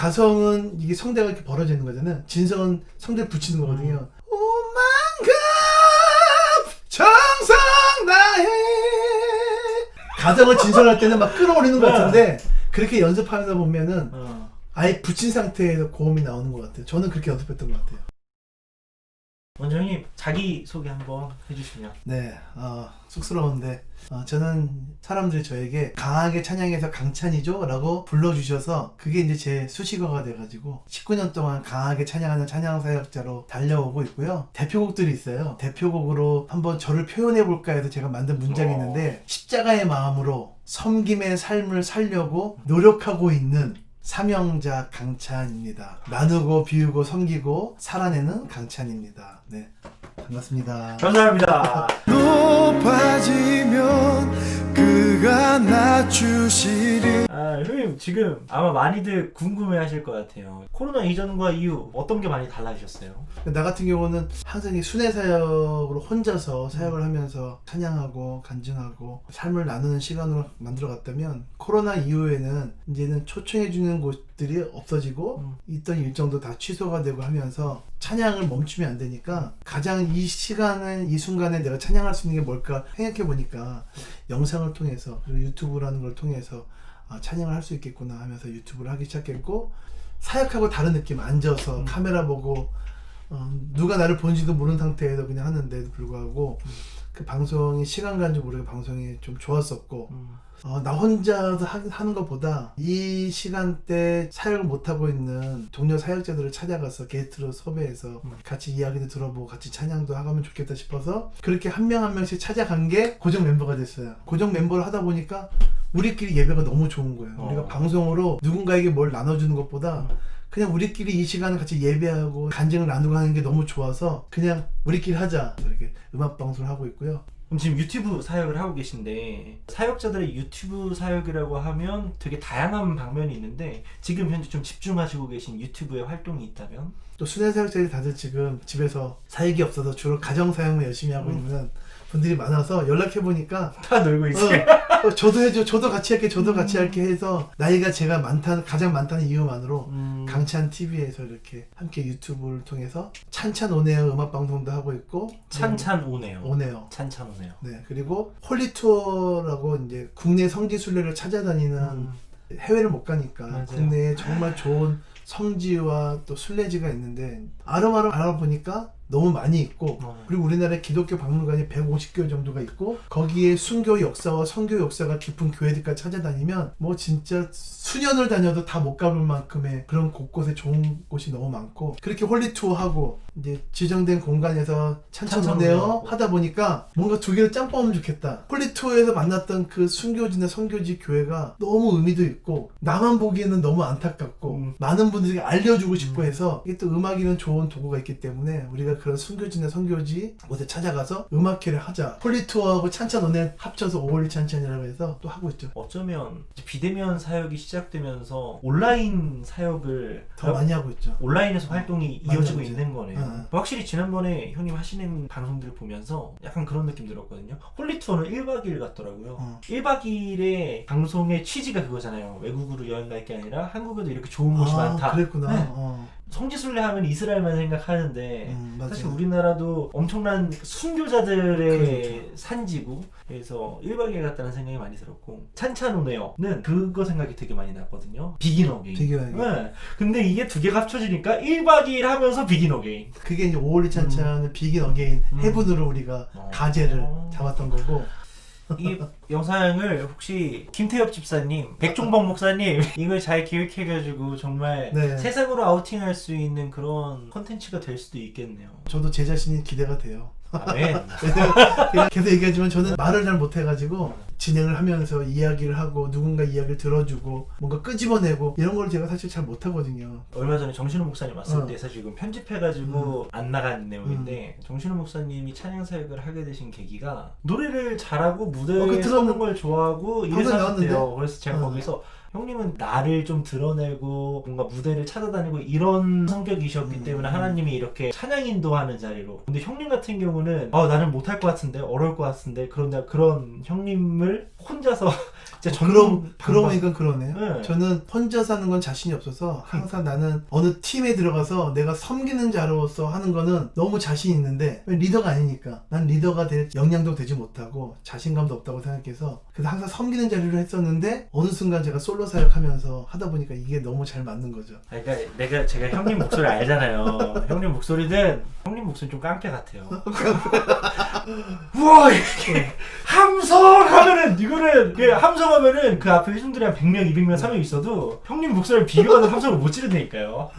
가성은 이게 성대가 이렇게 벌어지는 거잖아요. 진성은 성대를 붙이는 거거든요. 오만큼 정성 다해. 가성을 진성할 때는 막 끌어올리는 것 같은데 그렇게 연습하다 보면은 아예 붙인 상태에서 고음이 나오는 것 같아요. 저는 그렇게 연습했던 것 같아요. 먼저 형님 자기소개 한번 해주시면. 네, 쑥스러운데 저는 사람들이 저에게 강하게 찬양해서 강찬이죠? 라고 불러주셔서 그게 이제 제 수식어가 돼가지고 19년 동안 강하게 찬양하는 찬양사역자로 달려오고 있고요. 대표곡들이 있어요. 대표곡으로 한번 저를 표현해볼까 해서 제가 만든 문장이 있는데 십자가의 마음으로 섬김의 삶을 살려고 노력하고 있는 사명자 강찬입니다. 나누고 비우고 섬기고 살아내는 강찬입니다. 네, 반갑습니다. 감사합니다. 높아지면 그가 낮추시리. 형님 지금 아마 많이들 궁금해하실 것 같아요. 코로나 이전과 이후 어떤 게 많이 달라지셨어요? 나 같은 경우는 항상 이 순회 사역으로 혼자서 사역을 하면서 찬양하고 간증하고 삶을 나누는 시간으로 만들어 갔다면 코로나 이후에는 이제는 초청해주는 곳들이 없어지고 있던 일정도 다 취소가 되고 하면서 찬양을 멈추면 안 되니까 가장 이 시간에 이 순간에 내가 찬양할 수 있는 게 뭘까 생각해 보니까 영상을 통해서 그리고 유튜브라는 걸 통해서 찬양을 할 수 있겠구나 하면서 유튜브를 하기 시작했고 사역하고 다른 느낌 앉아서 카메라 보고 누가 나를 본지도 모르는 상태에서 그냥 하는데도 불구하고 그 방송이 시간 가는 줄 모르게 방송이 좀 좋았었고 나 혼자서 하는 것보다 이 시간대 사역을 못하고 있는 동료 사역자들을 찾아가서 게스트로 섭외해서 같이 이야기도 들어보고 같이 찬양도 하면 좋겠다 싶어서 그렇게 한 명 한 명씩 찾아간 게 고정 멤버가 됐어요. 고정 멤버를 하다 보니까 우리끼리 예배가 너무 좋은 거예요. 우리가 방송으로 누군가에게 뭘 나눠주는 것보다 그냥 우리끼리 이 시간을 같이 예배하고 간증을 나누고 하는 게 너무 좋아서 그냥 우리끼리 하자 이렇게 음악 방송을 하고 있고요. 그럼 지금 유튜브 사역을 하고 계신데 사역자들의 유튜브 사역이라고 하면 되게 다양한 방면이 있는데 지금 현재 좀 집중하시고 계신 유튜브의 활동이 있다면? 또 순회 사역자들이 다들 지금 집에서 사역이 없어서 주로 가정 사역만 열심히 하고 있는 분들이 많아서 연락해보니까 다 놀고 있어요. 저도 해줘, 저도 같이 할게, 저도 같이 할게 해서 나이가 제가 많다는 가장 많다는 이유만으로 강찬 TV에서 이렇게 함께 유튜브를 통해서 찬찬 오네요 음악 방송도 하고 있고 찬찬 오네요. 오네요. 찬찬 오네요. 네, 그리고 홀리 투어라고 이제 국내 성지 순례를 찾아다니는 해외를 못 가니까 맞아요. 국내에 정말 좋은 성지와 또 순례지가 있는데 아름아름 알아보니까 너무 많이 있고 그리고 우리나라에 기독교 박물관이 150교 정도가 있고 거기에 순교 역사와 선교 역사가 깊은 교회들까지 찾아다니면 뭐 진짜 수년을 다녀도 다 못 가볼 만큼의 그런 곳곳에 좋은 곳이 너무 많고 그렇게 홀리 투어하고 이제 지정된 공간에서 찬찬오네요 하다 보니까 뭔가 두 개를 짬뽕하면 좋겠다. 홀리 투어에서 만났던 그 순교지나 선교지 교회가 너무 의미도 있고 나만 보기에는 너무 안타깝고 많은 분들이 알려주고 싶고 해서 이게 또 음악이는 좋은 도구가 있기 때문에 우리가 그런 순교지나 선교지 곳에 찾아가서 음악회를 하자. 홀리 투어하고 찬찬오네 합쳐서 5월 찬찬이라고 해서 또 하고 있죠. 어쩌면 비대면 사역이 시작되면서 온라인 사역을 더 많이 하고 있죠. 온라인에서 활동이 이어지고 하고 있죠. 있는 거네요. 확실히 지난번에 형님 하시는 방송들을 보면서 약간 그런 느낌 들었거든요. 홀리투어는 1박 2일 같더라고요. 1박 2일의 방송의 취지가 그거잖아요. 외국으로 여행 갈 게 아니라 한국에도 이렇게 좋은 곳이 많다. 그랬구나. 네. 성지순례 하면 이스라엘만 생각하는데 사실 우리나라도 엄청난 순교자들의 그렇죠. 산지고 그래서 1박 2일 갔다는 생각이 많이 들었고 찬찬오네요는 그거 생각이 되게 많이 났거든요. 비긴 어게인. 네. 근데 이게 두 개가 합쳐지니까 1박 2일 하면서 비긴 어게인. 그게 이제 5월리 찬찬은 비긴 어게인 해분으로 우리가 가제를 잡았던 거고 이 영상을 혹시 김태엽 집사님, 백종범 목사님 이걸 잘 기획해가지고 정말 네. 세상으로 아우팅할 수 있는 그런 컨텐츠가 될 수도 있겠네요. 저도 제 자신이 기대가 돼요. 아멘. 그냥 계속 얘기하지만 저는 말을 잘 못해가지고 진행을 하면서 이야기를 하고 누군가 이야기를 들어주고 뭔가 끄집어내고 이런 걸 제가 사실 잘 못하거든요. 얼마 전에 정신호 목사님 왔을 때 사실 이건 편집해가지고 안 나간 내용인데 정신호 목사님이 찬양 사역을 하게 되신 계기가 노래를 잘하고 무대에 서는 걸 좋아하고 이래서 하셨대요. 그래서 제가 거기서 형님은 나를 좀 드러내고 뭔가 무대를 찾아다니고 이런 성격이셨기 때문에 하나님이 이렇게 찬양 인도하는 자리로. 근데 형님 같은 경우는 나는 못할 것 같은데 어려울 것 같은데 그런 형님을 사역을 혼자서 진짜 그러니까 그러네요. 네. 저는 혼자 사는 건 자신이 없어서 항상 나는 어느 팀에 들어가서 내가 섬기는 자로서 하는 거는 너무 자신 있는데 리더가 아니니까 난 리더가 될 역량도 되지 못하고 자신감도 없다고 생각해서 그래서 항상 섬기는 자리로 했었는데 어느 순간 제가 솔로 사역하면서 하다 보니까 이게 너무 잘 맞는 거죠. 그러니까 제가 형님 목소리 알잖아요. 형님 목소리는 형님 목소리 좀 깡패 같아요. 우와 이렇게 함성하면은 이거는 함성하면은 그 앞에 회중들이 한 100명, 200명, 300명 있어도 형님 목소리를 비교하는 함성을 못 지르니까요.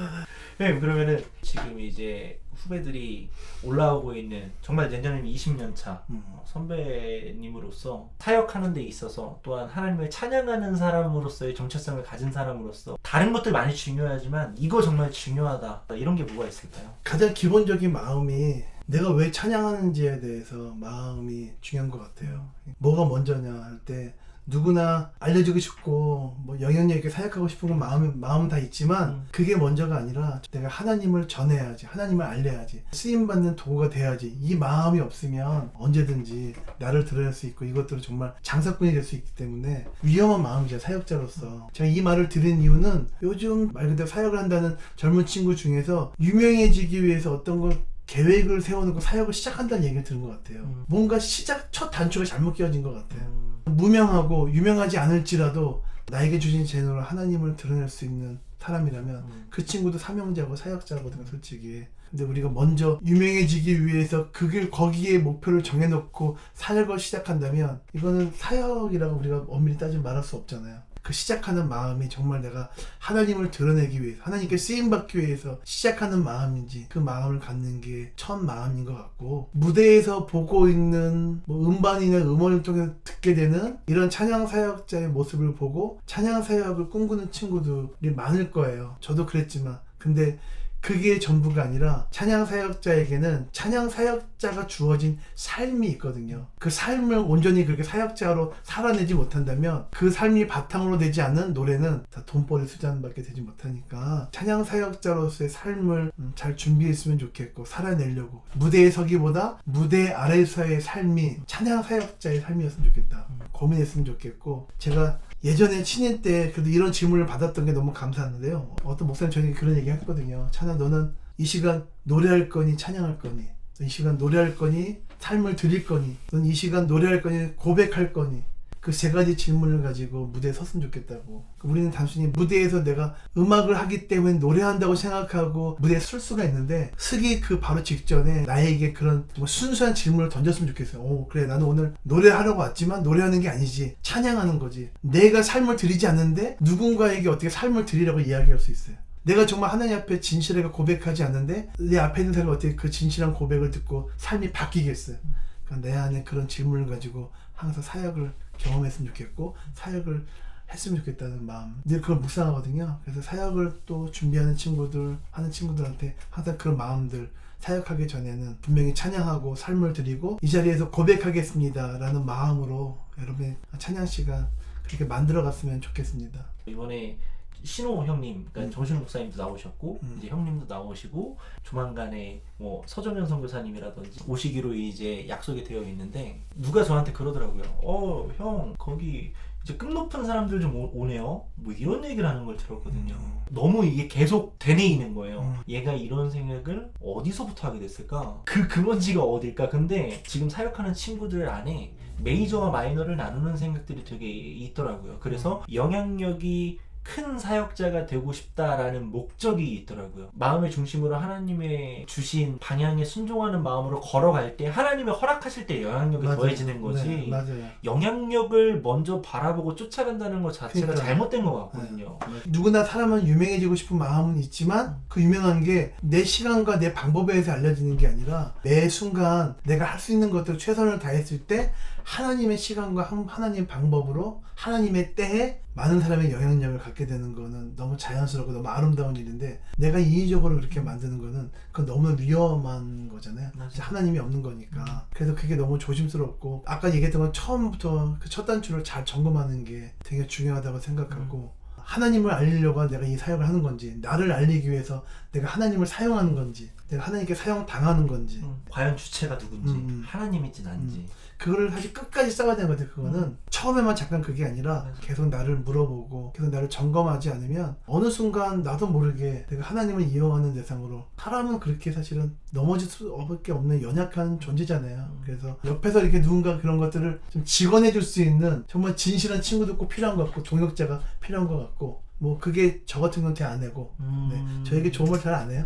네, 그러면은 지금 이제 후배들이 올라오고 있는 정말 내년에는 20년 차 선배님으로서 사역하는 데 있어서 또한 하나님을 찬양하는 사람으로서의 정체성을 가진 사람으로서 다른 것들 많이 중요하지만 이거 정말 중요하다 이런 게 뭐가 있을까요? 가장 기본적인 마음이 내가 왜 찬양하는지에 대해서 마음이 중요한 것 같아요. 뭐가 먼저냐 할 때 누구나 알려주고 싶고 뭐 영향력 있게 사역하고 싶은 건 마음은 다 있지만 그게 먼저가 아니라 내가 하나님을 전해야지, 하나님을 알려야지, 쓰임받는 도구가 돼야지. 이 마음이 없으면 언제든지 나를 드러낼 수 있고 이것들은 정말 장사꾼이 될 수 있기 때문에 위험한 마음이죠, 사역자로서. 제가 이 말을 드린 이유는 요즘 말 그대로 사역을 한다는 젊은 친구 중에서 유명해지기 위해서 어떤 걸 계획을 세워놓고 사역을 시작한다는 얘기를 들은 것 같아요. 뭔가 첫 단추가 잘못 끼워진 것 같아요. 무명하고 유명하지 않을지라도 나에게 주신 재능으로 하나님을 드러낼 수 있는 사람이라면 그 친구도 사명자고 사역자거든요, 솔직히. 근데 우리가 먼저 유명해지기 위해서 거기에 목표를 정해놓고 사역을 시작한다면 이거는 사역이라고 우리가 엄밀히 따지면 말할 수 없잖아요. 그 시작하는 마음이 정말 내가 하나님을 드러내기 위해서, 하나님께 쓰임받기 위해서 시작하는 마음인지 그 마음을 갖는 게 첫 마음인 것 같고, 무대에서 보고 있는 뭐 음반이나 음원을 통해서 듣게 되는 이런 찬양 사역자의 모습을 보고 찬양 사역을 꿈꾸는 친구들이 많을 거예요. 저도 그랬지만 근데 그게 전부가 아니라 찬양 사역자에게는 찬양 사역자가 주어진 삶이 있거든요. 그 삶을 온전히 그렇게 사역자로 살아내지 못한다면 그 삶이 바탕으로 되지 않는 노래는 다 돈벌이 수단밖에 되지 못하니까 찬양 사역자로서의 삶을 잘 준비했으면 좋겠고, 살아내려고 무대에 서기보다 무대 아래에서의 삶이 찬양 사역자의 삶이었으면 좋겠다 고민했으면 좋겠고, 제가 예전에 신인 때 그래도 이런 질문을 받았던 게 너무 감사한데요. 어떤 목사님 저에게 그런 얘기 했거든요. 찬아, 너는 이 시간 노래할 거니 찬양할 거니? 이 시간 노래할 거니 삶을 드릴 거니? 넌 이 시간 노래할 거니 고백할 거니? 그 세 가지 질문을 가지고 무대에 섰으면 좋겠다고. 우리는 단순히 무대에서 내가 음악을 하기 때문에 노래한다고 생각하고 무대에 설 수가 있는데, 서기 그 바로 직전에 나에게 그런 순수한 질문을 던졌으면 좋겠어요. 오, 그래, 나는 오늘 노래하려고 왔지만 노래하는 게 아니지, 찬양하는 거지. 내가 삶을 드리지 않는데 누군가에게 어떻게 삶을 드리라고 이야기할 수 있어요. 내가 정말 하나님 앞에 진실하게 고백하지 않는데 내 앞에 있는 사람이 어떻게 그 진실한 고백을 듣고 삶이 바뀌겠어요. 그러니까 내 안에 그런 질문을 가지고 항상 사역을 경험했으면 좋겠고 사역을 했으면 좋겠다는 마음, 늘 그걸 묵상하거든요. 그래서 사역을 또 준비하는 친구들, 하는 친구들한테 항상 그런 마음들, 사역하기 전에는 분명히 찬양하고 삶을 드리고 이 자리에서 고백하겠습니다 라는 마음으로 여러분의 찬양 시간 그렇게 만들어 갔으면 좋겠습니다. 이번에 신호 형님, 그러니까 정신호 목사님도 나오셨고 이제 형님도 나오시고 조만간에 뭐 서정현 선교사님이라든지 오시기로 이제 약속이 되어 있는데, 누가 저한테 그러더라고요. 형 거기 이제 급 높은 사람들 좀 오네요. 뭐 이런 얘기를 하는 걸 들었거든요. 너무 이게 계속 되뇌이는 거예요. 얘가 이런 생각을 어디서부터 하게 됐을까? 그 근원지가 어딜까? 근데 지금 사역하는 친구들 안에 메이저와 마이너를 나누는 생각들이 되게 있더라고요. 그래서 영향력이 큰 사역자가 되고 싶다라는 목적이 있더라고요. 마음의 중심으로 하나님의 주신 방향에 순종하는 마음으로 걸어갈 때 하나님의 허락하실 때 영향력이 맞아요. 더해지는 거지. 네, 맞아요. 영향력을 먼저 바라보고 쫓아간다는 것 자체가 그러니까, 잘못된 것 같거든요. 네. 누구나 사람은 유명해지고 싶은 마음은 있지만 그 유명한 게 내 시간과 내 방법에 의해서 알려지는 게 아니라 매 순간 내가 할 수 있는 것들 최선을 다했을 때 하나님의 시간과 하나님의 방법으로 하나님의 때에 많은 사람의 영향력을 갖게 되는 거는 너무 자연스럽고 너무 아름다운 일인데, 내가 인위적으로 그렇게 만드는 거는 그건 너무 위험한 거잖아요. 하나님이 없는 거니까. 그래서 그게 너무 조심스럽고, 아까 얘기했던 건 처음부터 그 첫 단추를 잘 점검하는 게 되게 중요하다고 생각하고, 하나님을 알리려고 내가 이 사역을 하는 건지, 나를 알리기 위해서 내가 하나님을 사용하는 건지, 내가 하나님께 사용당하는 건지 과연 주체가 누군지 하나님인지 난지 그거를 사실 끝까지 싸워야 되거든. 그거는 처음에만 잠깐 그게 아니라 계속 나를 물어보고 계속 나를 점검하지 않으면 어느 순간 나도 모르게 내가 하나님을 이용하는 대상으로, 사람은 그렇게 사실은 넘어질 수밖에 없는 연약한 존재잖아요. 그래서 옆에서 이렇게 누군가 그런 것들을 좀 직원해 줄 수 있는 정말 진실한 친구도 꼭 필요한 것 같고 동역자가 필요한 것 같고, 뭐 그게 저 같은 건 제 아내고 네, 저에게 좋은 말 잘 안 해요.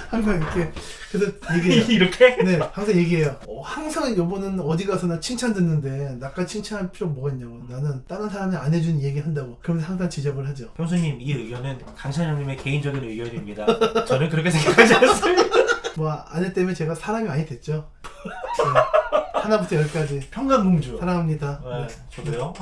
항상 이렇게 그래서 얘기해요. 이렇게? 네, 항상 얘기해요. 항상 여보는 어디 가서나 칭찬 듣는데 나까지 칭찬할 필요 뭐가 있냐고. 나는 다른 사람이 안 해주는 얘기 한다고. 그러면서 항상 지적을 하죠. 형수님, 이 의견은 강찬영님의 개인적인 의견입니다. 저는 그렇게 생각하지 않습니다. 뭐 아내 때문에 제가 사람이 많이 됐죠. 네. 하나부터 열까지 평강공주 사랑합니다. 네, 저도요.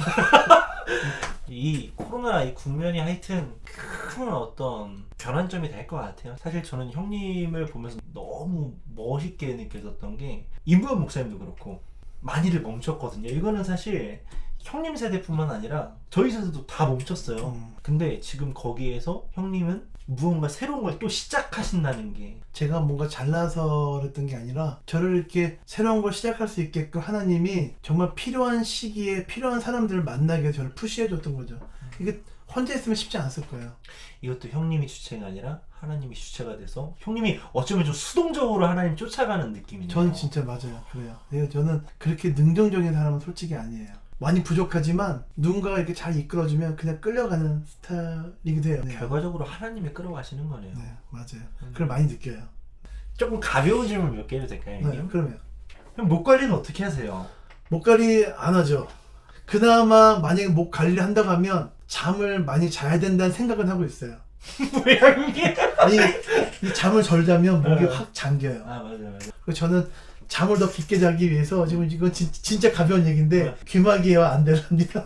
이 코로나 이 국면이 하여튼 큰 어떤 변환점이 될 것 같아요. 사실 저는 형님을 보면서 너무 멋있게 느껴졌던 게, 임부연 목사님도 그렇고 많이들 멈췄거든요. 이거는 사실 형님 세대뿐만 아니라 저희 세대도 다 멈췄어요. 근데 지금 거기에서 형님은 무언가 새로운 걸 또 시작하신다는 게, 제가 뭔가 잘나서 그랬던 게 아니라 저를 이렇게 새로운 걸 시작할 수 있게끔 하나님이 정말 필요한 시기에 필요한 사람들을 만나게 해서 저를 푸시해 줬던 거죠. 이게 혼자 있으면 쉽지 않았을 거예요. 이것도 형님이 주체가 아니라 하나님이 주체가 돼서 형님이 어쩌면 좀 수동적으로 하나님 쫓아가는 느낌이네요. 저는 진짜 맞아요. 그래요. 네, 저는 그렇게 능동적인 사람은 솔직히 아니에요. 많이 부족하지만 누군가가 이렇게 잘 이끌어주면 그냥 끌려가는 스타일이기도 해요. 네. 결과적으로 하나님이 끌어가시는 거네요. 네, 맞아요. 그걸 많이 느껴요. 조금 가벼운 질문 몇 개 해도 될까요, 형님? 네, 그러면 그럼 목 관리는 어떻게 하세요? 목 관리 안 하죠. 그나마 만약에 목 관리를 한다고 하면 잠을 많이 자야 된다는 생각은 하고 있어요. 왜 형님? 아니, 이 잠을 덜 자면 목이 네. 확 잠겨요. 아, 맞아요. 그래서 저는 잠을 더 깊게 자기 위해서 지금 이건 진짜 가벼운 얘기인데 네. 귀마개와 안대랍니다.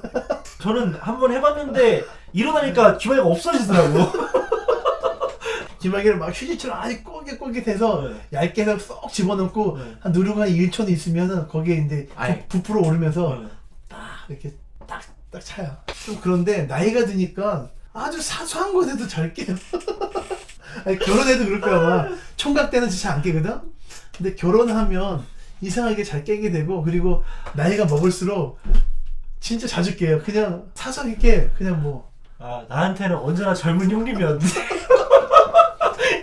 저는 한번 해봤는데 일어나니까 귀마개가 없어지더라고. 귀마개를 막 휴지처럼 아주 꼬깃꼬깃해서 네. 얇게 해서 쏙 집어넣고 네. 한 누르고 한 1초 있으면은 거기에 이제 아이. 부풀어 오르면서 네. 딱 이렇게 딱 차요. 좀 그런데 나이가 드니까 아주 사소한 것에도 잘 깨요. 아니, 결혼해도 그럴 거야. 아마 총각 때는 진짜 안 깨거든. 근데 결혼하면 이상하게 잘 깨게 되고, 그리고 나이가 먹을수록 진짜 자주 깨요. 그냥 사소하게 깨. 그냥 뭐. 아, 나한테는 언제나 젊은 형님이었는데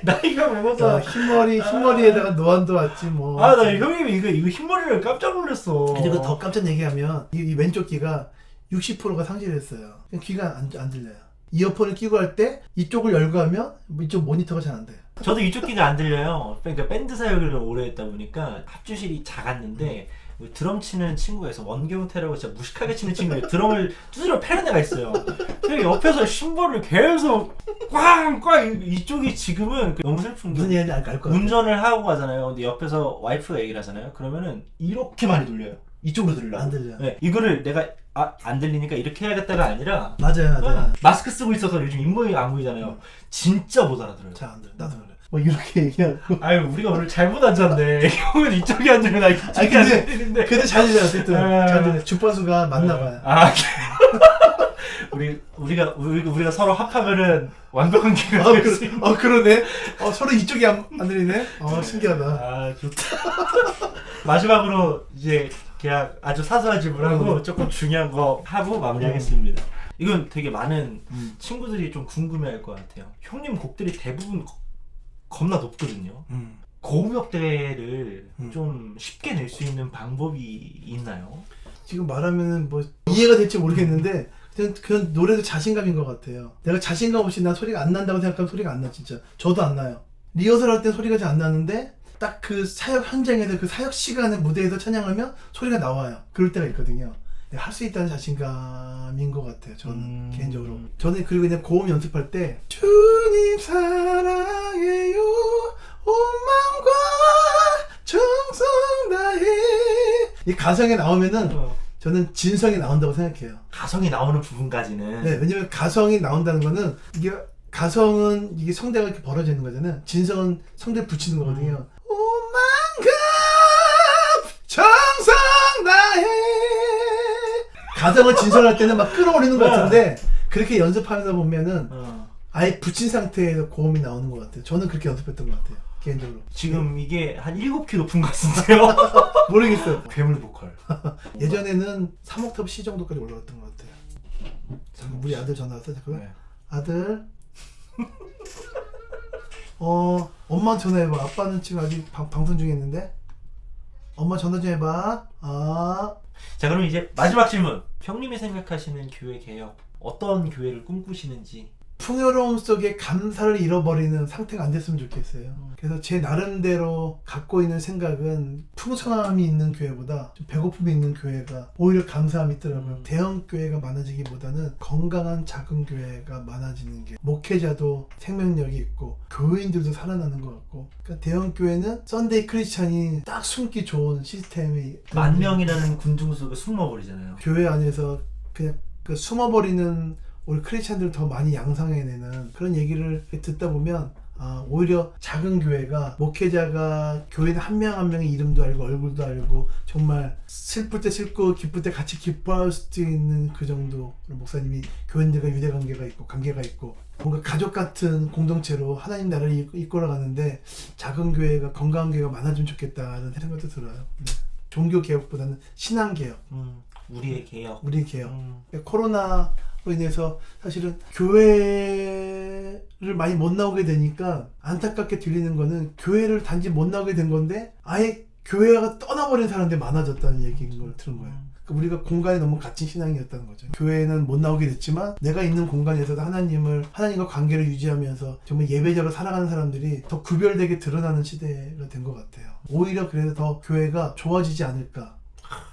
나이가 먹어서 흰머리에다가 노안도 왔지 뭐. 아, 나 형님이 이거 흰머리를 깜짝 놀랐어. 그리고 더 깜짝 얘기하면 이 왼쪽 귀가 60%가 상실했어요. 귀가 안 들려요. 이어폰을 끼고 할 때 이쪽을 열고 하면 이쪽 모니터가 잘 안 돼요. 저도 이쪽 귀가 안 들려요. 그러니까 밴드 사역을 오래 했다 보니까 합주실이 작았는데 드럼 치는 친구에서 원경태라고 진짜 무식하게 치는 친구예요. 드럼을 두드려 패는 애가 있어요. 그 옆에서 심벌을 계속 꽝꽝, 이쪽이 지금은 너무 슬픈 게 무슨 얘기인지 알 거야. 운전을 하고 가잖아요. 근데 옆에서 와이프가 얘기를 하잖아요. 그러면은 이렇게 많이 돌려요. 이쪽으로 들려요. 안 들려. 네, 이거를 내가 안 들리니까 이렇게 해야겠다가 아니라 맞아요. 마스크 쓰고 있어서 요즘 잇몸이 안 보이잖아요. 진짜 못 알아들어요. 잘 안 들려. 나도 그래. 뭐 이렇게 얘기하고. 아유, 우리가 오늘 잘못 앉았네. 형은 이쪽에 앉으면 나 이쪽에 아니, 앉는데. 근데 잘 들려. 어쨌든 잘 들려. 주파수가 맞나 봐요. 아, 우리가 서로 합하면은 완벽한 기가 될 수 있는. 그러네. 서로 이쪽이 안 들리네. 신기하다. 아, 좋다. 마지막으로 이제 그냥 아주 사소한 질문하고 조금 중요한 거 하고 마무리하겠습니다. 이건 되게 많은 친구들이 좀 궁금해할 것 같아요. 형님 곡들이 대부분 겁나 높거든요. 고음역대를 좀 쉽게 낼 수 있는 방법이 있나요? 지금 말하면은 뭐 이해가 될지 모르겠는데 그냥 노래도 자신감인 것 같아요. 내가 자신감 없이 난 소리가 안 난다고 생각하면 소리가 안 나. 진짜 저도 안 나요. 리허설 할 때 소리가 잘 안 나는데 딱 그 사역 현장에서 그 사역 시간에 무대에서 찬양하면 소리가 나와요. 그럴 때가 있거든요. 할 수 있다는 자신감인 것 같아요. 저는 개인적으로. 저는 그리고 그냥 고음 연습할 때 주님 사랑해요 온 마음과 정성 다해 이 가성에 나오면은 저는 진성이 나온다고 생각해요. 가성이 나오는 부분까지는. 네, 왜냐면 가성이 나온다는 거는 이게 가성은 이게 성대가 이렇게 벌어지는 거잖아요. 진성은 성대를 붙이는 거거든요. 오만큼 정성 다해 가성을 진성할 때는 막 끌어올리는 것 같은데 그렇게 연습하다 보면은 아예 붙인 상태에서 고음이 나오는 것 같아요. 저는 그렇게 연습했던 것 같아요. 개인적으로. 지금 이게 한 7키 높은 것 같은데요? 모르겠어요. 괴물 보컬. 예전에는 3옥타브 C 정도까지 올라갔던 것 같아요. 잠깐 우리 아들 전화 왔어. 잠깐만. 네. 아들. 엄마 전화해봐. 아빠는 지금 아직 방송 중에 있는데. 엄마 전화 좀 해봐. 자, 그럼 이제 마지막 질문. 형님이 생각하시는 교회 개혁, 어떤 교회를 꿈꾸시는지. 풍요로움 속에 감사를 잃어버리는 상태가 안 됐으면 좋겠어요. 그래서 제 나름대로 갖고 있는 생각은 풍성함이 있는 교회보다 좀 배고픔이 있는 교회가 오히려 감사함이 있더라고요. 대형 교회가 많아지기보다는 건강한 작은 교회가 많아지는 게 목회자도 생명력이 있고 교인들도 살아나는 것 같고, 그러니까 대형 교회는 썬데이 크리스찬이 딱 숨기 좋은 시스템이 10,000명이라는 군중 속에 숨어버리잖아요. 교회 안에서 그냥 그 숨어버리는 우리 크리스찬들을 더 많이 양성해내는 그런 얘기를 듣다 보면 오히려 작은 교회가 목회자가 교인 한 명 한 명의 이름도 알고 얼굴도 알고 정말 슬플 때 슬고 기쁠 때 같이 기뻐할 수도 있는 그 정도 목사님이 교인들과 관계가 있고 뭔가 가족 같은 공동체로 하나님 나라를 이끌어가는데 작은 교회가 건강한 교회가 많아지면 좋겠다는 생각도 들어요. 네. 종교 개혁보다는 신앙 개혁. 우리의 개혁. 우리 개혁. 코로나로 인해서 사실은 교회를 많이 못 나오게 되니까 안타깝게 들리는 거는 교회를 단지 못 나오게 된 건데 아예 교회가 떠나버린 사람들이 많아졌다는 얘기인 걸 들은 거예요. 그러니까 우리가 공간에 너무 갇힌 신앙이었다는 거죠. 교회는 못 나오게 됐지만 내가 있는 공간에서도 하나님과 관계를 유지하면서 정말 예배자로 살아가는 사람들이 더 구별되게 드러나는 시대가 된 것 같아요. 오히려 그래서 더 교회가 좋아지지 않을까.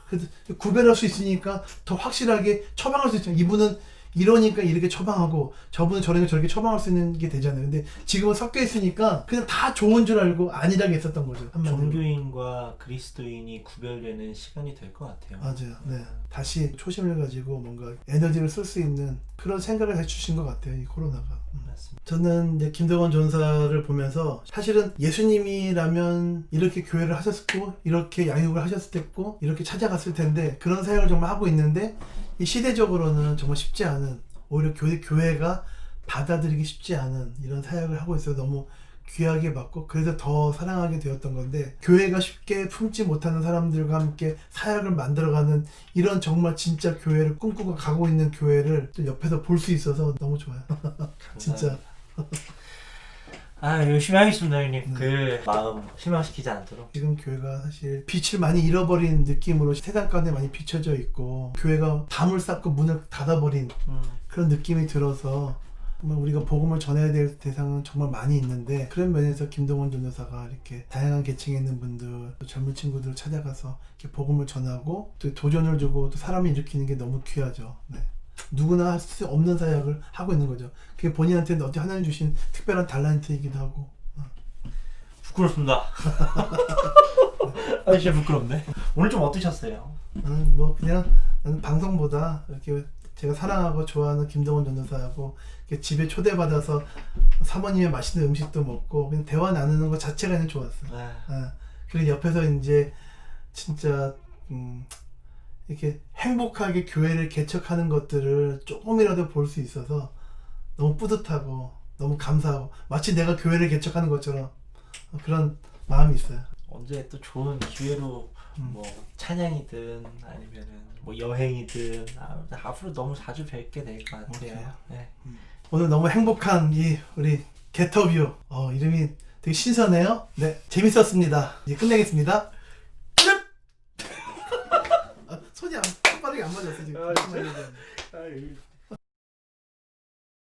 그래서 구별할 수 있으니까 더 확실하게 처방할 수 있죠. 이분은 이러니까 이렇게 처방하고 저분은 저러니까 저렇게 처방할 수 있는 게 되잖아요. 근데 지금은 섞여 있으니까 그냥 다 좋은 줄 알고 아니라게 했었던 거죠. 한마디로. 종교인과 그리스도인이 구별되는 시간이 될 것 같아요. 맞아요. 네. 다시 초심을 가지고 뭔가 에너지를 쓸 수 있는 그런 생각을 해주신 것 같아요. 이 코로나가. 맞습니다. 저는 이제 김덕원 전사를 보면서 사실은 예수님이라면 이렇게 교회를 하셨고 이렇게 양육을 하셨을 테고 이렇게 찾아갔을 텐데 그런 사역을 정말 하고 있는데 이 시대적으로는 정말 쉽지 않은, 오히려 교회가 받아들이기 쉽지 않은 이런 사역을 하고 있어서 너무 귀하게 받고 그래서 더 사랑하게 되었던 건데, 교회가 쉽게 품지 못하는 사람들과 함께 사역을 만들어가는 이런 정말 진짜 교회를 꿈꾸고 가고 있는 교회를 좀 옆에서 볼 수 있어서 너무 좋아요. 진짜. 열심히 하겠습니다, 형님. 그 마음 실망시키지 않도록. 지금 교회가 사실 빛을 많이 잃어버린 느낌으로 세상 가운데 많이 비춰져 있고 교회가 담을 쌓고 문을 닫아버린 그런 느낌이 들어서 정말 우리가 복음을 전해야 될 대상은 정말 많이 있는데, 그런 면에서 김동원 전도사가 이렇게 다양한 계층에 있는 분들, 또 젊은 친구들 찾아가서 이렇게 복음을 전하고 또 도전을 주고 또 사람을 일으키는 게 너무 귀하죠. 네. 누구나 할 수 없는 사역을 하고 있는 거죠. 그게 본인한테는 어디 하나님 주신 특별한 달란트이기도 하고. 부끄럽습니다. 진짜 부끄럽네. 오늘 좀 어떠셨어요? 나는 방송보다 이렇게 제가 사랑하고 좋아하는 김동원 전도사하고 이렇게 집에 초대받아서 사모님의 맛있는 음식도 먹고 그냥 대화 나누는 것 자체가 그냥 좋았어요. 그리고 옆에서 이제 진짜 이렇게 행복하게 교회를 개척하는 것들을 조금이라도 볼 수 있어서 너무 뿌듯하고 너무 감사하고 마치 내가 교회를 개척하는 것처럼 그런 마음이 있어요. 언제 또 좋은 기회로 뭐 찬양이든 아니면은 뭐 여행이든 앞으로 너무 자주 뵙게 될 것 같아요. 네. 오늘 너무 행복한 이 우리 게터뷰 이름이 되게 신선해요. 네, 재밌었습니다. 이제 끝내겠습니다. 손이 빠르게 안 맞았어 지금.